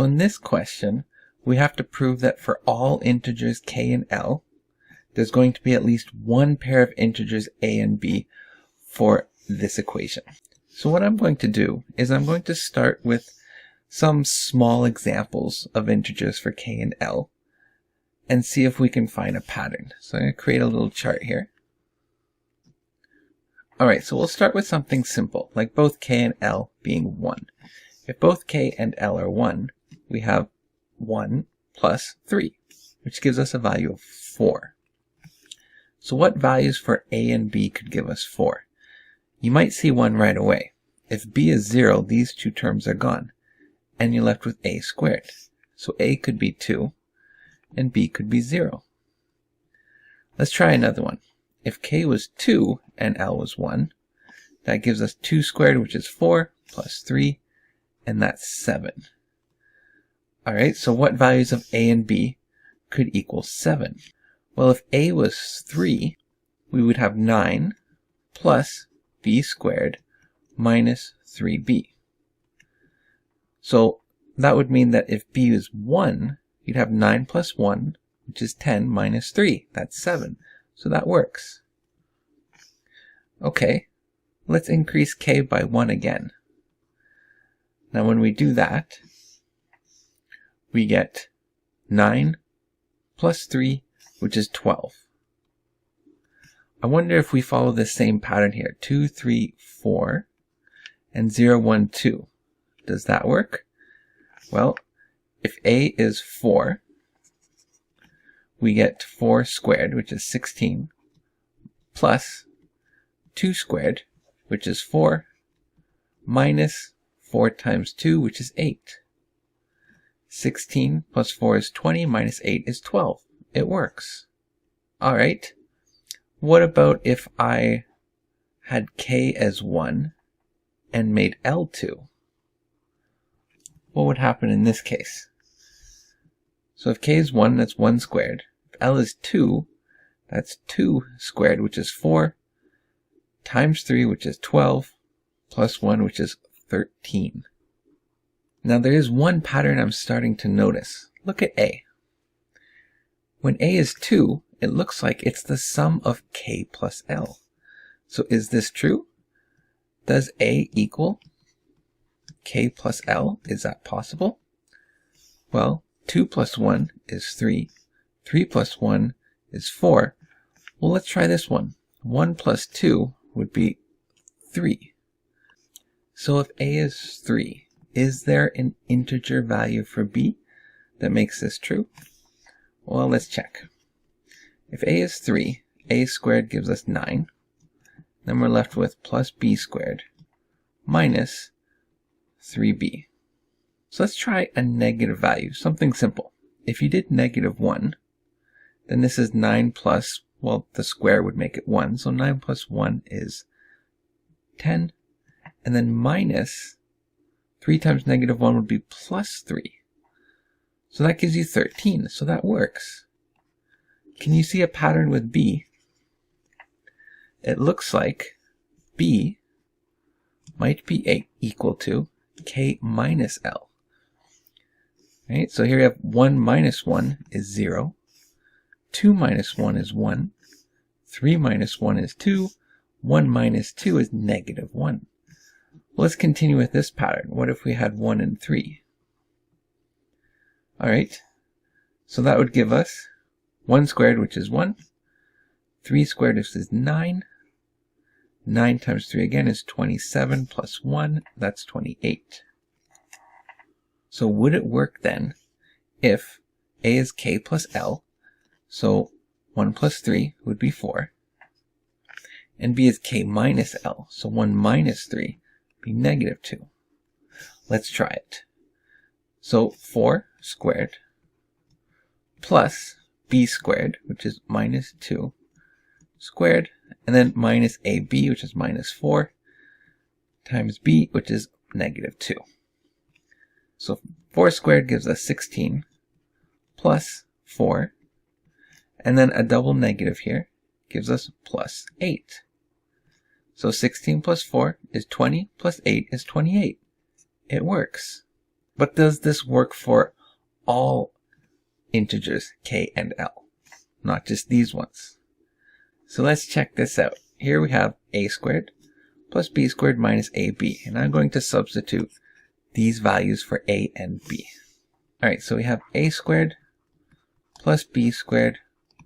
So in this question, we have to prove that for all integers k and l, there's going to be at least one pair of integers a and b for this equation. So what I'm going to do is I'm going to start with some small examples of integers for k and l and see if we can find a pattern. So I'm going to create a little chart here. Alright, so we'll start with something simple, like both k and l being 1. If both k and l are 1, we have 1 plus 3, which gives us a value of 4. So what values for a and b could give us 4? You might see one right away. If b is 0, these two terms are gone, and you're left with a squared. So a could be 2, and b could be 0. Let's try another one. If k was 2 and l was 1, that gives us 2 squared, which is 4, plus 3, and that's 7. Alright, so what values of a and b could equal 7? Well, if a was 3, we would have 9 plus b squared minus 3b. So that would mean that if b is 1, you'd have 9 plus 1, which is 10, minus 3. That's 7. So that works. Okay, let's increase k by 1 again. Now when we do that, we get 9 plus 3, which is 12. I wonder if we follow the same pattern here. 2, 3, 4, and 0, 1, 2. Does that work? Well, if a is 4, we get 4 squared, which is 16, plus 2 squared, which is 4, minus 4 times 2, which is 8. 16 plus 4 is 20, minus 8 is 12. It works. Alright, what about if I had k as 1 and made l 2? What would happen in this case? So if k is 1, that's 1 squared. If l is 2, that's 2 squared, which is 4, times 3, which is 12, plus 1, which is 13. Now there is one pattern I'm starting to notice. Look at a. When a is 2, it looks like it's the sum of k plus l. So is this true? Does a equal k plus l? Is that possible? Well, 2 plus 1 is 3. 3 plus 1 is 4. Well, let's try this one. 1 plus 2 would be 3. So if a is 3, is there an integer value for b that makes this true? Well, let's check. If a is 3, a squared gives us 9. Then we're left with plus b squared minus 3b. So let's try a negative value, something simple. If you did negative 1, then this is 9 plus, well, the square would make it 1, so 9 plus 1 is 10. And then minus 3 times negative 1 would be plus 3. So that gives you 13, so that works. Can you see a pattern with b? It looks like b might be equal to k minus l. Right, so here we have 1 minus 1 is 0, 2 minus 1 is 1, 3 minus 1 is 2, 1 minus 2 is negative 1. Well, let's continue with this pattern. What if we had 1 and 3? Alright, so that would give us 1 squared, which is 1, 3 squared, which is 9, 9 times 3 again is 27, plus 1, that's 28. So would it work then if a is k plus l, so 1 plus 3 would be 4, and b is k minus l, so 1 minus 3 would be negative 2. Let's try it. So 4 squared plus b squared, which is minus 2 squared, and then minus ab, which is minus 4, times b, which is negative 2. So 4 squared gives us 16 plus 4, and then a double negative here gives us plus 8. So 16 plus 4 is 20, plus 8 is 28. It works. But does this work for all integers k and l, not just these ones? So let's check this out. Here we have a squared plus b squared minus ab, and I'm going to substitute these values for a and b. Alright, so we have a squared plus b squared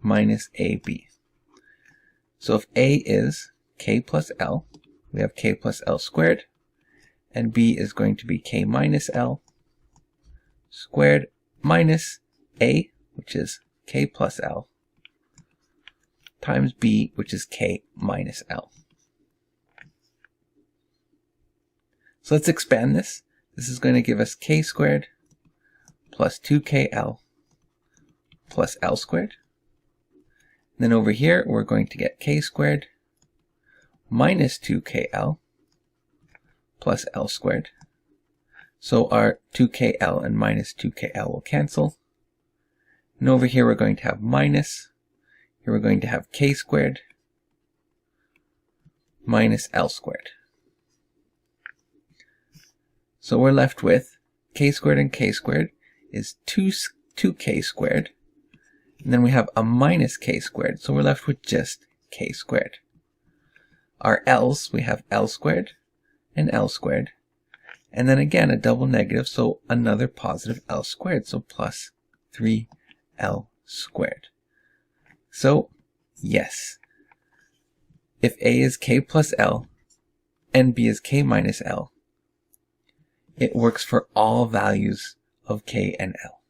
minus ab. So if a is k plus l, we have k plus l squared, and b is going to be k minus l squared minus a, which is k plus l, times b, which is k minus l. So let's expand this. This is going to give us k squared plus 2kl plus l squared. And then over here, we're going to get k squared minus 2kl plus l squared. So our 2kl and minus 2kl will cancel. And over here, we're going to have minus. Here we're going to have k squared minus l squared. So we're left with k squared and k squared is 2k squared. And then we have a minus k squared. So we're left with just k squared. Our l's, we have l squared and l squared. And then again, a double negative, so another positive l squared. So plus 3l squared. So, yes, if a is k plus l and b is k minus l, it works for all values of k and l.